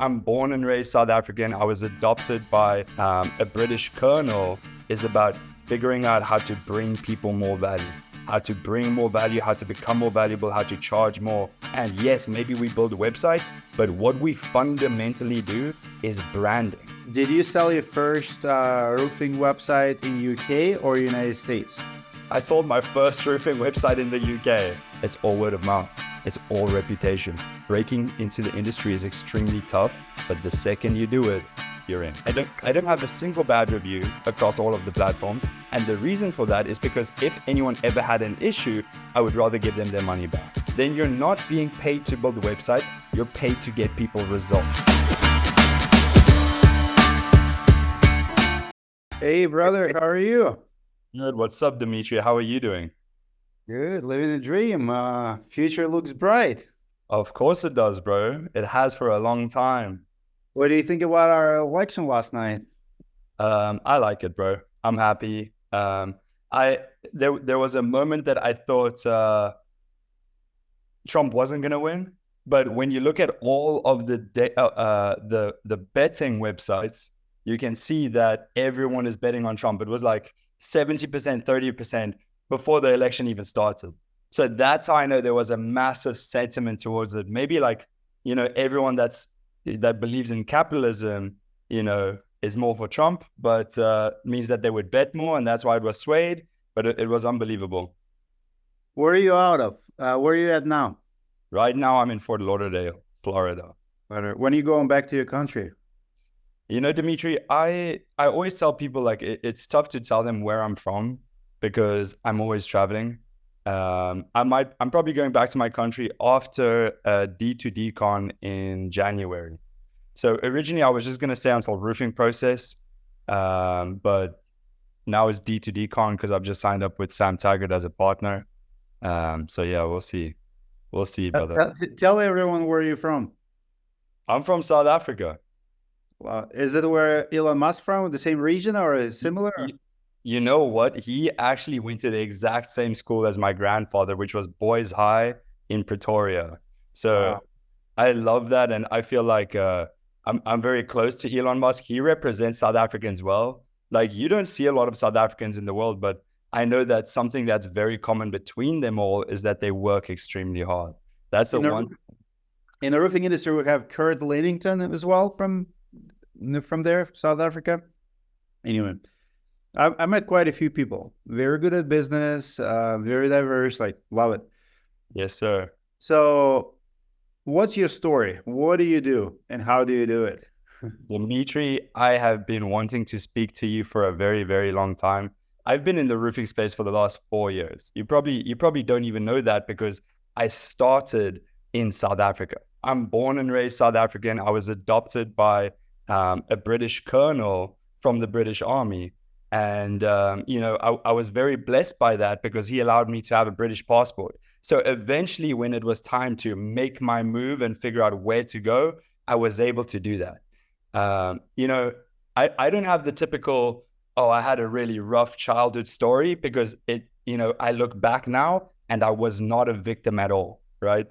I'm born and raised South African. I was adopted by a British colonel. Is about figuring out how to bring people more value, how to bring more value, how to become more valuable, how to charge more. And yes, maybe we build websites, but what we fundamentally do is branding. Did you sell your first roofing website in UK or United States? I sold my first roofing website in the UK. It's all word of mouth. It's all reputation. Breaking into the industry is extremely tough, but the second you do it, you're in. I don't have a single bad review across all of the platforms. And the reason for that is because if anyone ever had an issue, I would rather give them their money back. Then you're not being paid to build websites, you're paid to get people results. Hey brother, how are you? Good. What's up, Dimitri? How are you doing? Good, living the dream. Future looks bright. Of course it does, bro. It has for a long time. What do you think about our election last night? I like it, bro. I'm happy. There was a moment that I thought Trump wasn't gonna win, but when you look at all of the betting websites, you can see that everyone is betting on Trump. It was like 70%, 30% before the election even started. So that's how I know there was a massive sentiment towards it. Maybe like, everyone that believes in capitalism, is more for Trump, but means that they would bet more, and that's why it was swayed. But it was unbelievable. Where are you out of? Where are you at now? Right now, I'm in Fort Lauderdale, Florida. When are you going back to your country? Dimitri, I always tell people like it's tough to tell them where I'm from because I'm always traveling. I'm probably going back to my country after D2D Con in January. So originally I was just gonna stay until roofing process, but now it's D2D Con because I've just signed up with Sam Taggart as a partner. So yeah, we'll see, brother. Tell everyone where you're from. I'm from South Africa. Is it where Elon Musk from? The same region or similar? You know what? He actually went to the exact same school as my grandfather, which was Boys High in Pretoria. So wow. I love that, and I feel like I'm very close to Elon Musk. He represents South Africans well. Like, you don't see a lot of South Africans in the world, but I know that something that's very common between them all is that they work extremely hard. That's the one. In the roofing industry, we have Kurt Lennington as well from there, South Africa. Anyway, I met quite a few people. Very good at business, very diverse, like love it. Yes, sir. So what's your story? What do you do and how do you do it? Dimitri, I have been wanting to speak to you for a very, very long time. I've been in the roofing space for the last 4 years. You probably don't even know that because I started in South Africa. I'm born and raised South African. I was adopted by a British colonel from the British Army. And, I was very blessed by that because he allowed me to have a British passport. So eventually when it was time to make my move and figure out where to go, I was able to do that. I don't have the typical, I had a really rough childhood story because I look back now and I was not a victim at all, right?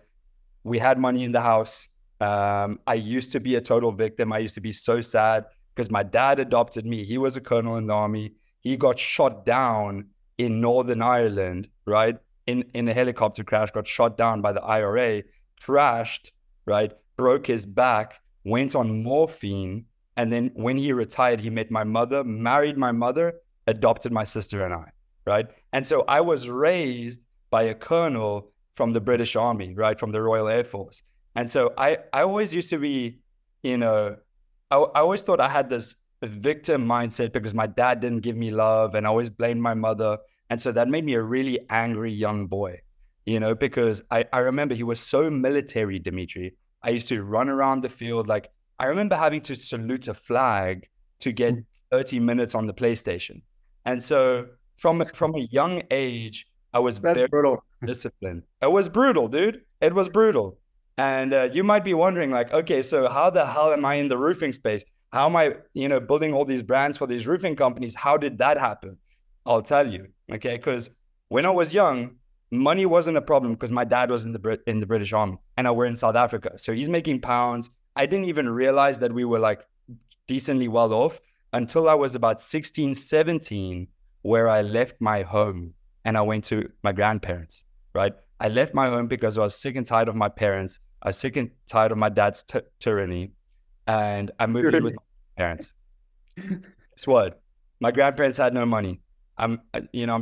We had money in the house. I used to be a total victim. I used to be so sad because my dad adopted me. He was a colonel in the army. He got shot down in Northern Ireland, right? In a helicopter crash, got shot down by the IRA, crashed, right? Broke his back, went on morphine. And then when he retired, he met my mother, married my mother, adopted my sister and I, right? And so I was raised by a colonel from the British Army, right? From the Royal Air Force. And so I always used to be, I always thought I had this victim mindset because my dad didn't give me love and I always blamed my mother. And so that made me a really angry young boy, because I remember he was so military, Dimitri. I used to run around the field. Like, I remember having to salute a flag to get 30 minutes on the PlayStation. And so from a young age, I was very brutal. Disciplined. It was brutal, dude. It was brutal. And you might be wondering, like, okay, so how the hell am I in the roofing space? How am I, building all these brands for these roofing companies? How did that happen? I'll tell you, okay? Because when I was young, money wasn't a problem because my dad was in the British Army and we're in South Africa. So he's making pounds. I didn't even realize that we were like decently well off until I was about 16, 17, where I left my home and I went to my grandparents, right? I left my home because I was sick and tired of my parents. I was sick and tired of my dad's tyranny. And I moved in with my parents. Guess what? My grandparents had no money. I'm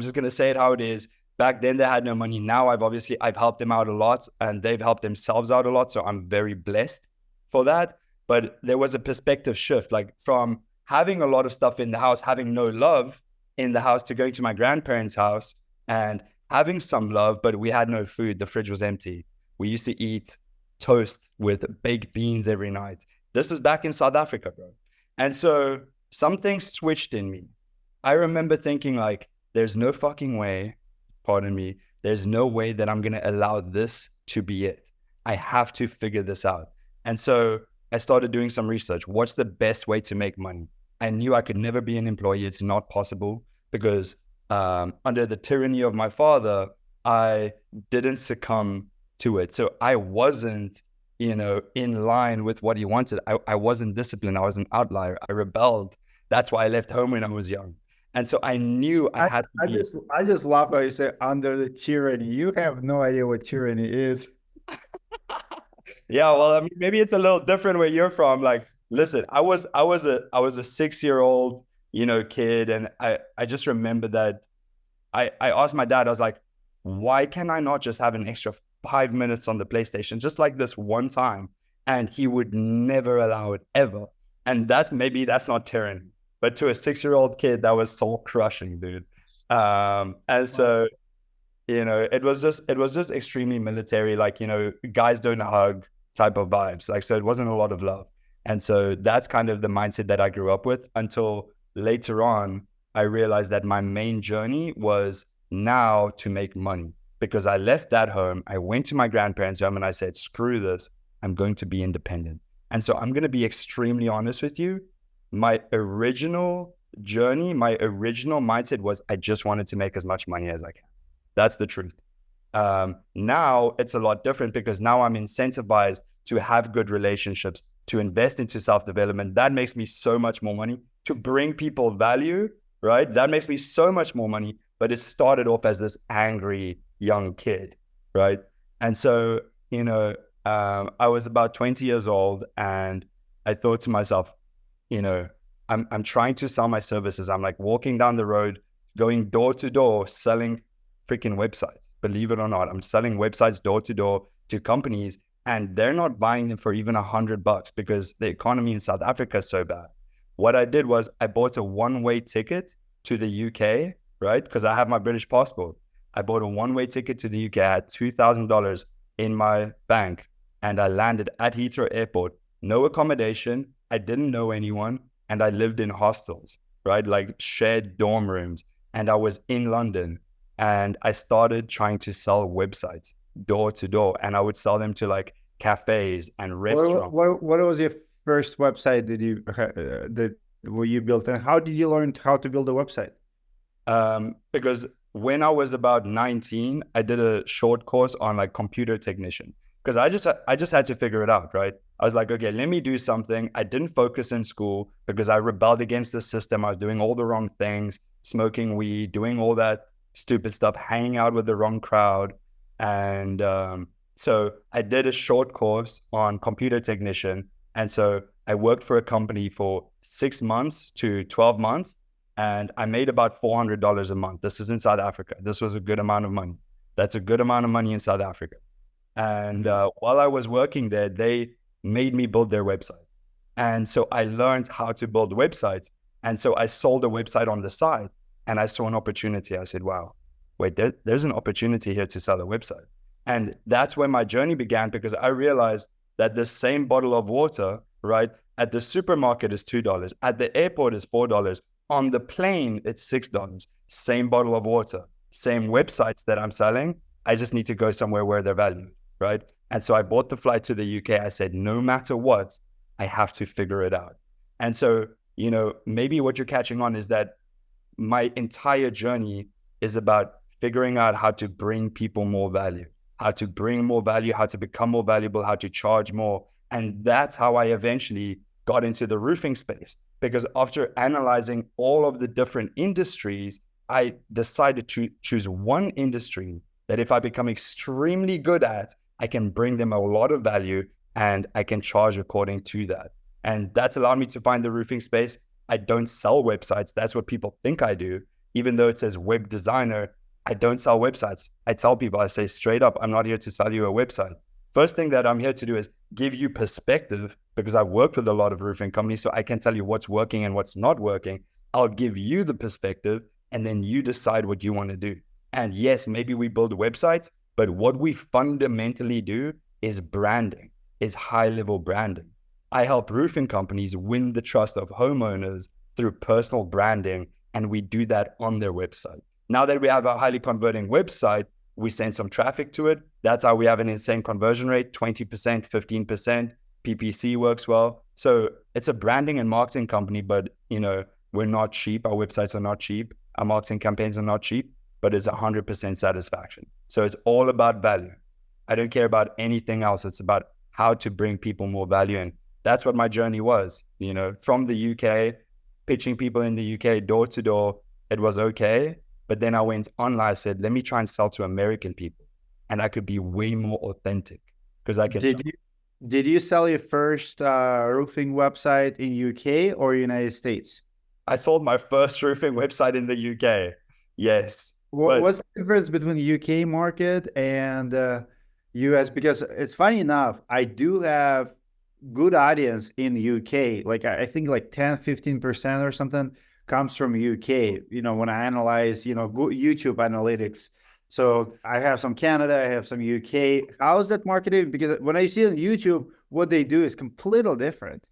just gonna say it how it is. Back then they had no money. Now I've helped them out a lot, and they've helped themselves out a lot. So I'm very blessed for that. But there was a perspective shift, like from having a lot of stuff in the house, having no love in the house, to going to my grandparents' house and having some love, but we had no food. The fridge was empty. We used to eat toast with baked beans every night. This is back in South Africa, bro. And so something switched in me. I remember thinking like, there's no fucking way, pardon me, there's no way that I'm going to allow this to be it. I have to figure this out. And so I started doing some research. What's the best way to make money? I knew I could never be an employee. It's not possible because under the tyranny of my father, I didn't succumb to it. So I wasn't, in line with what he wanted. I wasn't disciplined. I was an outlier. I rebelled. That's why I left home when I was young. And so I knew I had to be. I just love how you say under the tyranny. You have no idea what tyranny is. Yeah, well, I mean, maybe it's a little different where you're from. Like, listen, I was a 6-year-old, kid, and I just remember that I asked my dad. I was like, why can I not just have an extra 5 minutes on the PlayStation, just like this one time? And he would never allow it ever. And that's not tyranny, but to a 6-year-old kid, that was soul crushing, dude. And so, it was just extremely military, like, guys don't hug type of vibes. Like, so it wasn't a lot of love. And so that's kind of the mindset that I grew up with until later on, I realized that my main journey was now to make money, because I left that home. I went to my grandparents' home and I said, screw this. I'm going to be independent. And so I'm going to be extremely honest with you. My original journey, my original mindset was I just wanted to make as much money as I can. That's the truth. Now it's a lot different because now I'm incentivized to have good relationships, to invest into self-development. That makes me so much more money. To bring people value, right? That makes me so much more money. But it started off as this angry young kid, right? And so, I was about 20 years old and I thought to myself, I'm trying to sell my services. I'm like walking down the road, going door to door, selling freaking websites. Believe it or not, I'm selling websites door to door to companies, and they're not buying them for even $100 because the economy in South Africa is so bad. What I did was I bought a one-way ticket to the UK, right? Because I have my British passport. I bought a one-way ticket to the UK. I had $2,000 in my bank, and I landed at Heathrow Airport. No accommodation. I didn't know anyone, and I lived in hostels, right? Like shared dorm rooms. And I was in London, and I started trying to sell websites door to door, and I would sell them to like cafes and restaurants. What was your first website where you built, and how did you learn how to build a website? Because when I was about 19, I did a short course on like computer technician, because I just had to figure it out, right? I was like, okay, let me do something. I didn't focus in school because I rebelled against the system. I was doing all the wrong things, smoking weed, doing all that stupid stuff, hanging out with the wrong crowd. And so I did a short course on computer technician. And so I worked for a company for 6 months to 12 months. And I made about $400 a month. This is in South Africa. This was a good amount of money. That's a good amount of money in South Africa. And while I was working there, they made me build their website. And so I learned how to build websites. And so I sold a website on the side, and I saw an opportunity. I said, wow, wait, there's an opportunity here to sell a website. And that's where my journey began, because I realized that the same bottle of water, right, at the supermarket is $2. At the airport is $4. On the plane, it's $6. Same bottle of water, same websites that I'm selling. I just need to go somewhere where they're valued, right? And so I bought the flight to the UK. I said, no matter what, I have to figure it out. And so, maybe what you're catching on is that my entire journey is about figuring out how to bring people more value, how to bring more value, how to become more valuable, how to charge more. And that's how I eventually got into the roofing space. Because after analyzing all of the different industries, I decided to choose one industry that if I become extremely good at, I can bring them a lot of value and I can charge according to that. And that's allowed me to find the roofing space. I don't sell websites. That's what people think I do. Even though it says web designer, I don't sell websites. I tell people, I say straight up, I'm not here to sell you a website. First thing that I'm here to do is give you perspective, because I've worked with a lot of roofing companies, so I can tell you what's working and what's not working. I'll give you the perspective, and then you decide what you want to do. And yes, maybe we build websites, but what we fundamentally do is branding, is high-level branding. I help roofing companies win the trust of homeowners through personal branding, and we do that on their website. Now that we have a highly converting website, we send some traffic to it. That's how we have an insane conversion rate, 20%, 15%. PPC works well. So it's a branding and marketing company, but we're not cheap. Our websites are not cheap. Our marketing campaigns are not cheap, but it's 100% satisfaction. So it's all about value. I don't care about anything else. It's about how to bring people more value. And that's what my journey was, from the UK, pitching people in the UK door to door. It was okay. But then I went online, I said, let me try and sell to American people. And I could be way more authentic because I could. Did you sell your first roofing website in UK or United States? I sold my first roofing website in the UK. Yes. What's the difference between the UK market and US? Because it's funny enough, I do have good audience in the UK. Like I think like 10, 15% or something comes from UK, when I analyze, YouTube analytics. So I have some Canada, I have some UK. How is that marketed? Because when I see on YouTube, what they do is completely different.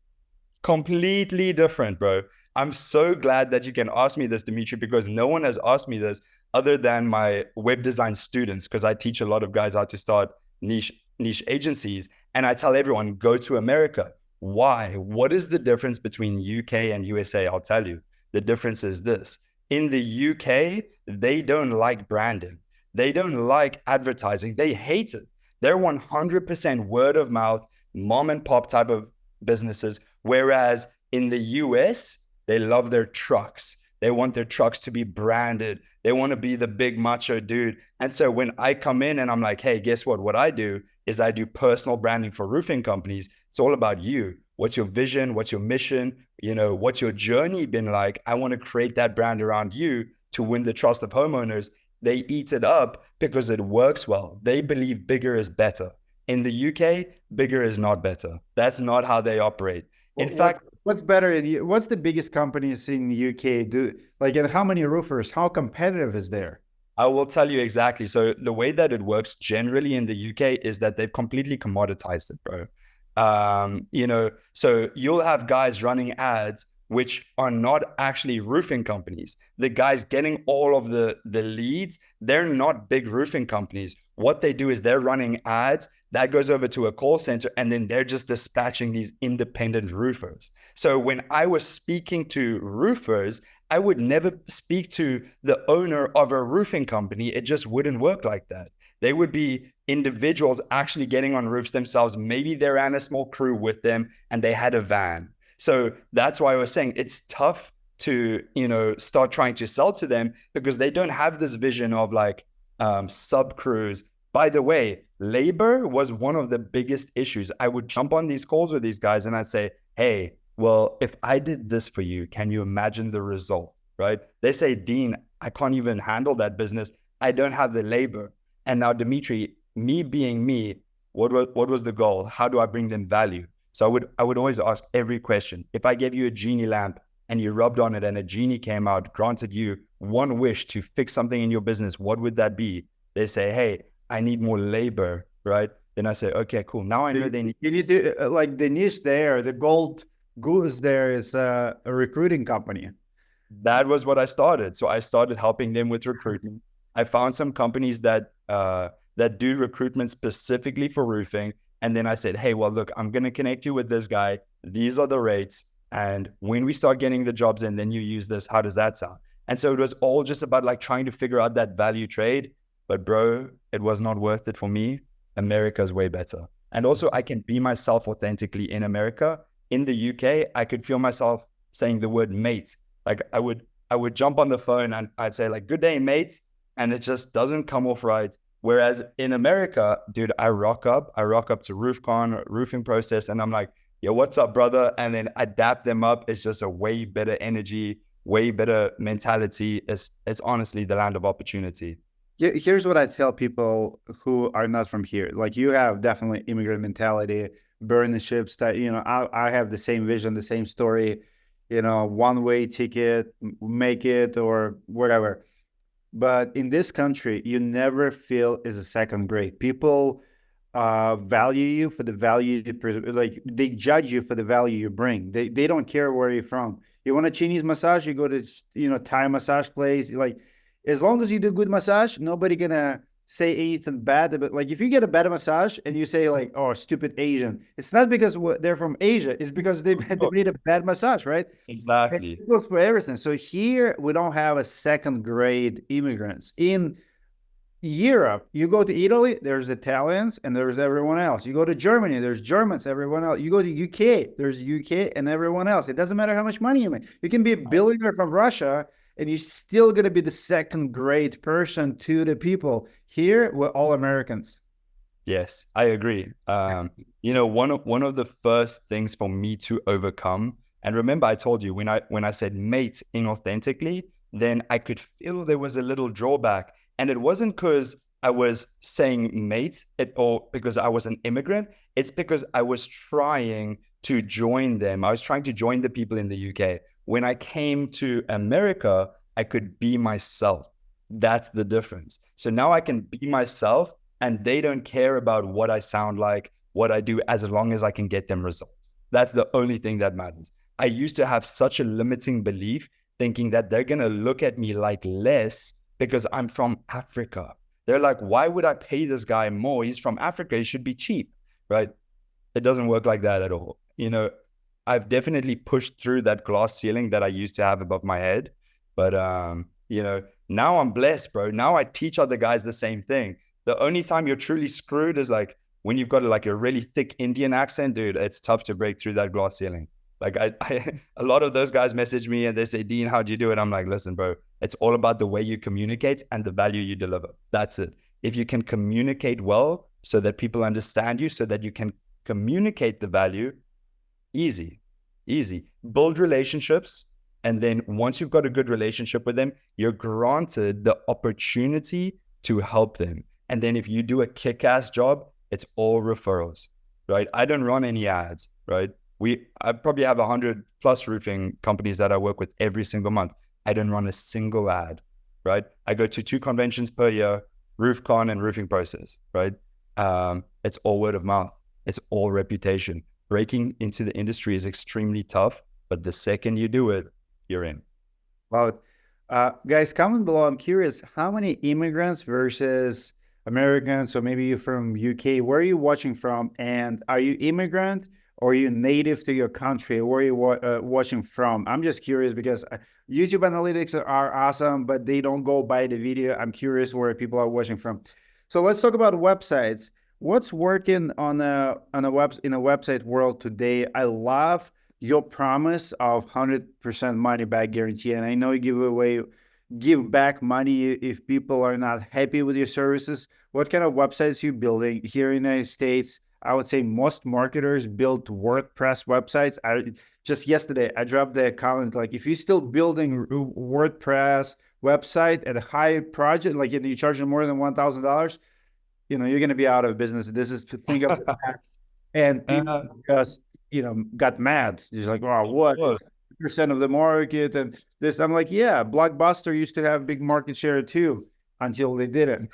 Completely different, bro. I'm so glad that you can ask me this, Dimitri, because no one has asked me this other than my web design students, because I teach a lot of guys how to start niche agencies. And I tell everyone, go to America. Why? What is the difference between UK and USA? I'll tell you. The difference is this. In the UK, they don't like branding. They don't like advertising. They hate it. They're 100% word of mouth, mom and pop type of businesses. Whereas in the US, they love their trucks. They want their trucks to be branded. They want to be the big macho dude. And so when I come in and I'm like, hey, guess what? What I do is I do personal branding for roofing companies. It's all about you. What's your vision? What's your mission? What's your journey been like? I want to create that brand around you to win the trust of homeowners. They eat it up because it works well. They believe bigger is better. In the UK, bigger is not better. That's not how they operate. In fact, what's better? What's the biggest companies in the UK do? Like, and how many roofers? How competitive is there? I will tell you exactly. So the way that it works generally in the UK is that they've completely commoditized it, bro. So you'll have guys running ads which are not actually roofing companies. The guys getting all of the leads, they're not big roofing companies. What they do is they're running ads that goes over to a call center, and then they're just dispatching these independent roofers. So when I was speaking to roofers, I would never speak to the owner of a roofing company. It just wouldn't work like that. They would be individuals actually getting on roofs themselves. Maybe they ran a small crew with them and they had a van. So that's why I was saying it's tough to, start trying to sell to them because they don't have this vision of like sub crews. By the way, labor was one of the biggest issues. I would jump on these calls with these guys and I'd say, hey, well, if I did this for you, can you imagine the result, right? They say, Dean, I can't even handle that business. I don't have the labor. And now, Dimitri, me being me, what was the goal? How do I bring them value? So I would always ask every question. If I gave you a genie lamp and you rubbed on it and a genie came out, granted you one wish to fix something in your business, what would that be? They say, hey, I need more labor, right? Then I say, okay, cool. Now I know they need. You need to, like the niche there, the gold goose there is a recruiting company. That was what I started. So I started helping them with recruitment. I found some companies that do recruitment specifically for roofing. And then I said, hey, well, look, I'm going to connect you with this guy. These are the rates. And when we start getting the jobs in, then you use this. How does that sound? And so it was all just about like trying to figure out that value trade. But bro, it was not worth it for me. America's way better. And also I can be myself authentically in America. In the UK, I could feel myself saying the word mate. Like I would jump on the phone and I'd say like, good day, mate. And it just doesn't come off right. Whereas in America, dude, I rock up to RoofCon, roofing process, and I'm like, yo, what's up, brother? And then I dap them up. It's just a way better energy, way better mentality. It's honestly the land of opportunity. Here's what I tell people who are not from here. Like you have definitely immigrant mentality, burn the ships. That I have the same vision, the same story. One way ticket, make it or whatever. But in this country, you never feel as a second grade. People value you for the value like they judge you for the value you bring. They don't care where you're from. You want a Chinese massage, you go to Thai massage place. Like as long as you do good massage, nobody gonna say anything bad about. Like if you get a bad massage and you say like, oh, stupid Asian, it's not because they're from Asia. It's because they made a bad massage, right? Exactly. It goes for everything. So here we don't have a second grade immigrants. In Europe, you go to Italy, there's Italians and there's everyone else. You go to Germany, there's Germans, everyone else. You go to UK, there's UK and everyone else. It doesn't matter how much money you make. You can be a billionaire from Russia and you're still going to be the second grade person to the people. Here, we're all Americans. Yes, I agree. One of the first things for me to overcome, and remember I told you when I said mate inauthentically, then I could feel there was a little drawback. And it wasn't because I was saying mate or because I was an immigrant. It's because I was trying to join them. I was trying to join the people in the UK. When I came to America, I could be myself. That's the difference. So now I can be myself and they don't care about what I sound like, what I do, as long as I can get them results. That's the only thing that matters. I used to have such a limiting belief thinking that they're going to look at me like less because I'm from Africa. They're like, why would I pay this guy more? He's from Africa. He should be cheap, right? It doesn't work like that at all. I've definitely pushed through that glass ceiling that I used to have above my head. But, now I'm blessed, bro. Now I teach other guys the same thing. The only time you're truly screwed is like when you've got like a really thick Indian accent, dude, it's tough to break through that glass ceiling. Like a lot of those guys message me and they say, Dean, how'd you do it? I'm like, listen, bro, it's all about the way you communicate and the value you deliver. That's it. If you can communicate well so that people understand you, so that you can communicate the value, easy. Build relationships. And then once you've got a good relationship with them, you're granted the opportunity to help them. And then if you do a kick-ass job, it's all referrals, right? I don't run any ads, right? I probably have 100 plus roofing companies that I work with every single month. I don't run a single ad, right? I go to 2 conventions per year, RoofCon and Roofing Process, right? It's all word of mouth. It's all reputation. Breaking into the industry is extremely tough, but the second you do it, you're in. Wow. Guys, comment below. I'm curious, how many immigrants versus Americans, so maybe you're from UK, where are you watching from? And are you immigrant or are you native to your country? Where are you watching from? I'm just curious because YouTube analytics are awesome, but they don't go by the video. I'm curious where people are watching from. So let's talk about websites. What's working in a website world today? I love your promise of 100% money back guarantee. And I know you give back money if people are not happy with your services. What kind of websites are you building here in the United States? I would say most marketers build WordPress websites. Just yesterday, I dropped the comment, like if you're still building WordPress website at a high project, like you're charging more than $1,000, you're going to be out of business. This is to think of that. And people just, got mad. Just like, oh, what? Percent of the market and this. I'm like, yeah, Blockbuster used to have big market share too until they didn't.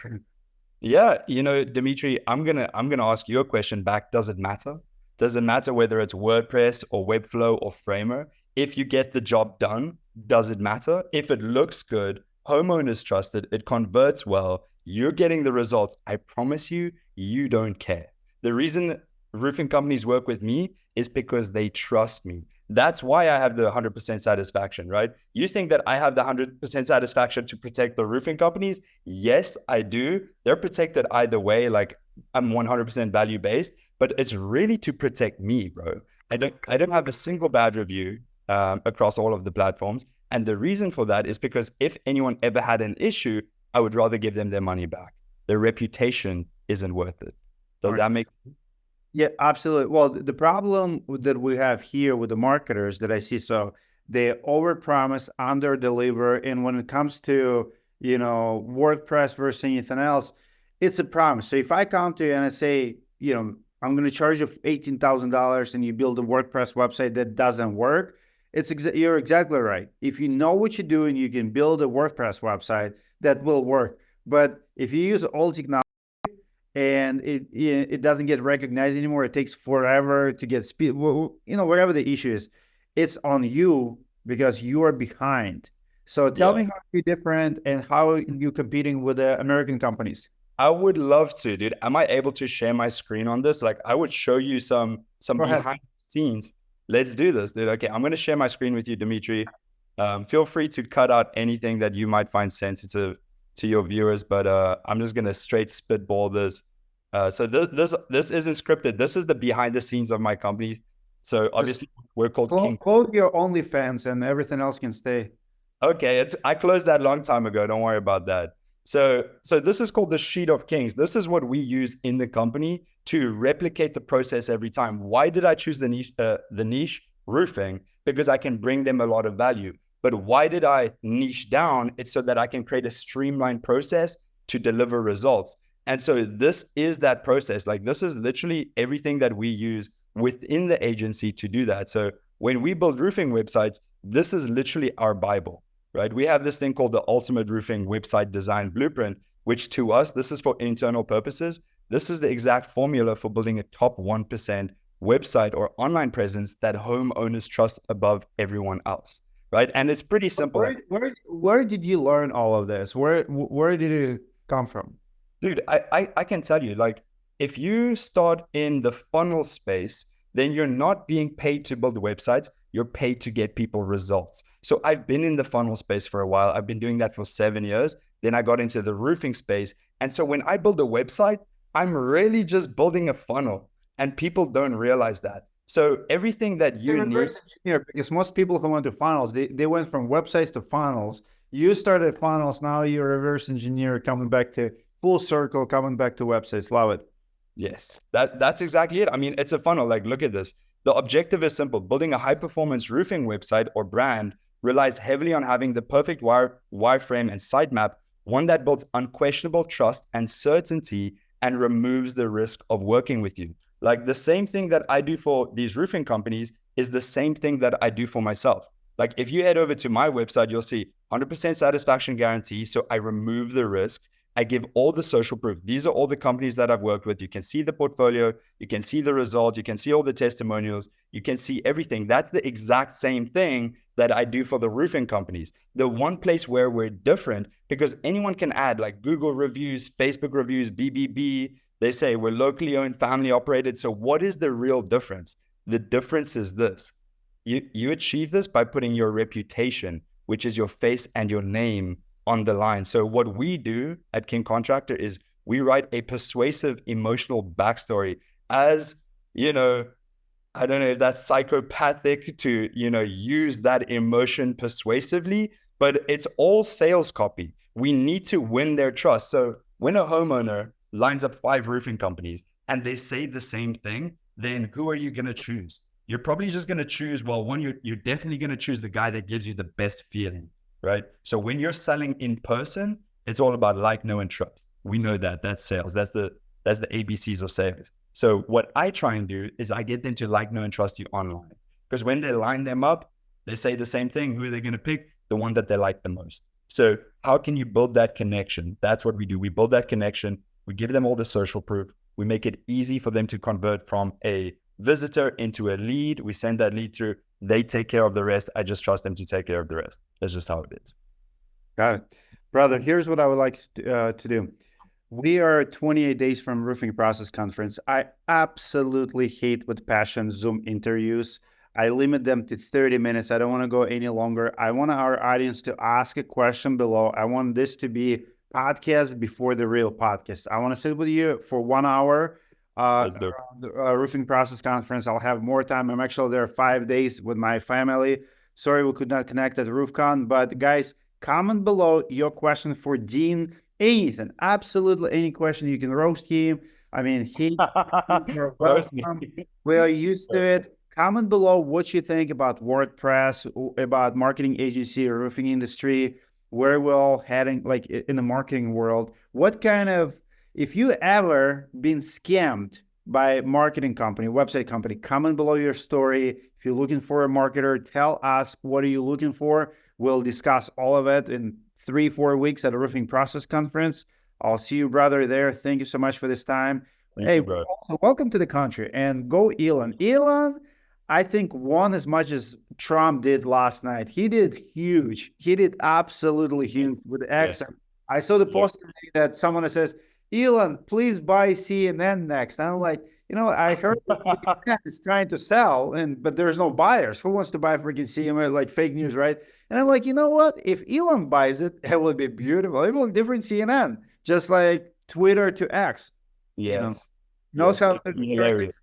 Yeah, Dimitri, I'm gonna ask you a question back. Does it matter? Does it matter whether it's WordPress or Webflow or Framer? If you get the job done, does it matter? If it looks good, homeowners trust it, it converts well, you're getting the results. I promise you, you don't care. The reason roofing companies work with me is because they trust me. That's why I have the 100% satisfaction, right? You think that I have the 100% satisfaction to protect the roofing companies? Yes, I do. They're protected either way. Like I'm 100% value-based, but it's really to protect me, bro. I don't have a single bad review across all of the platforms. And the reason for that is because if anyone ever had an issue, I would rather give them their money back. Their reputation isn't worth it. Does that make sense? Yeah, absolutely. Well, the problem that we have here with the marketers that I see, so they overpromise, underdeliver, and when it comes to, WordPress versus anything else, it's a promise. So if I come to you and I say, I'm going to charge you $18,000 and you build a WordPress website that doesn't work, you're exactly right. If you know what you're doing, you can build a WordPress website that will work. But if you use old technology, and it doesn't get recognized anymore, it takes forever to get speed, whatever the issue is, it's on you because you are behind. So tell me how you're different and how you competing with the American companies. I would love to, dude. Am I able to share my screen on this? Like, I would show you some Go ahead. behind the scenes. Let's do this, dude. Okay, I'm going to share my screen with you, Dimitri. Feel free to cut out anything that you might find sensitive to your viewers, but I'm just going to straight spitball this. So this isn't scripted. This is the behind the scenes of my company. So obviously we're called King. Close your OnlyFans and everything else can stay. Okay, I closed that a long time ago. Don't worry about that. So this is called the Sheet of Kings. This is what we use in the company to replicate the process every time. Why did I choose the niche roofing? Because I can bring them a lot of value. But why did I niche down? It's so that I can create a streamlined process to deliver results. And so this is that process. Like, this is literally everything that we use within the agency to do that. So when we build roofing websites, this is literally our Bible, right? We have this thing called the Ultimate Roofing Website Design Blueprint, which to us, this is for internal purposes. This is the exact formula for building a top 1% website or online presence that homeowners trust above everyone else, right? And it's pretty simple. Where did you learn all of this? Where did it come from? Dude, I can tell you, like, if you start in the funnel space, then you're not being paid to build websites. You're paid to get people results. So I've been in the funnel space for a while. I've been doing that for 7 years. Then I got into the roofing space. And so when I build a website, I'm really just building a funnel, and people don't realize that. So everything that you need, because most people who went to funnels, they went from websites to funnels. You started funnels, now you're a reverse engineer coming back to full circle, coming back to websites. Love it. Yes, that's exactly it. I mean, it's a funnel. Like, look at this. The objective is simple. Building a high-performance roofing website or brand relies heavily on having the perfect wireframe and sitemap, one that builds unquestionable trust and certainty and removes the risk of working with you. Like, the same thing that I do for these roofing companies is the same thing that I do for myself. Like, if you head over to my website, you'll see 100% satisfaction guarantee. So I remove the risk. I give all the social proof. These are all the companies that I've worked with. You can see the portfolio, you can see the results, you can see all the testimonials, you can see everything. That's the exact same thing that I do for the roofing companies. The one place where we're different, because anyone can add like Google reviews, Facebook reviews, BBB. They say we're locally owned, family operated. So what is the real difference? The difference is this. You achieve this by putting your reputation, which is your face and your name, on the line. So what we do at King Contractor is we write a persuasive emotional backstory. As I don't know if that's psychopathic to use that emotion persuasively, but it's all sales copy. We need to win their trust. So when a homeowner lines up 5 roofing companies and they say the same thing, then who are you going to choose? You're probably just going to choose, well, one, you're definitely going to choose the guy that gives you the best feeling. Right. So when you're selling in person, it's all about like, know, and trust. We know that that's sales. That's the ABCs of sales. So what I try and do is I get them to like, know, and trust you online. Because when they line them up, they say the same thing. Who are they going to pick? The one that they like the most. So how can you build that connection? That's what we do. We build that connection. We give them all the social proof. We make it easy for them to convert from a visitor into a lead. We send that lead through. They take care of the rest. I just trust them to take care of the rest. That's just how it is. Got it. Brother, here's what I would like to do. We are 28 days from Roofing Process Conference. I absolutely hate with passion Zoom interviews. I limit them to 30 minutes. I don't want to go any longer. I want our audience to ask a question below. I want this to be podcast before the real podcast. I want to sit with you for 1 hour. Let's do it. around the roofing process conference. I'll have more time. I'm actually there 5 days with my family. Sorry we could not connect at RoofCon, but guys, comment below your question for Dean. Anything, absolutely any question. You can roast him. I mean, you're Roast me. welcome. We are used to it. Comment below what you think about WordPress, about marketing agency, roofing industry, where we're all heading, like in the marketing world. What kind of, if you ever been scammed by marketing company, website company, comment below your story. If you're looking for a marketer, tell us what are you looking for. We'll discuss all of it in 3-4 weeks at a roofing process conference. I'll see you, brother, there. Thank you so much for this time. Thank Hey, you, bro. welcome to the country, and go Elon. Elon, I think, won as much as Trump did last night. He did huge. He did absolutely huge with X. Yes. I saw the Yep. post today that someone says, Elon, please buy CNN next. And I'm like, I heard that CNN is trying to sell, but there's no buyers. Who wants to buy freaking CNN? Like fake news, right? And I'm like, you know what? If Elon buys it, it will be beautiful. It will be different CNN, just like Twitter to X. Yes. Knows how It's to hilarious.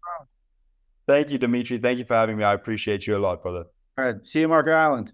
Thank you, Dimitri. Thank you for having me. I appreciate you a lot, brother. All right. See you, Marco Island.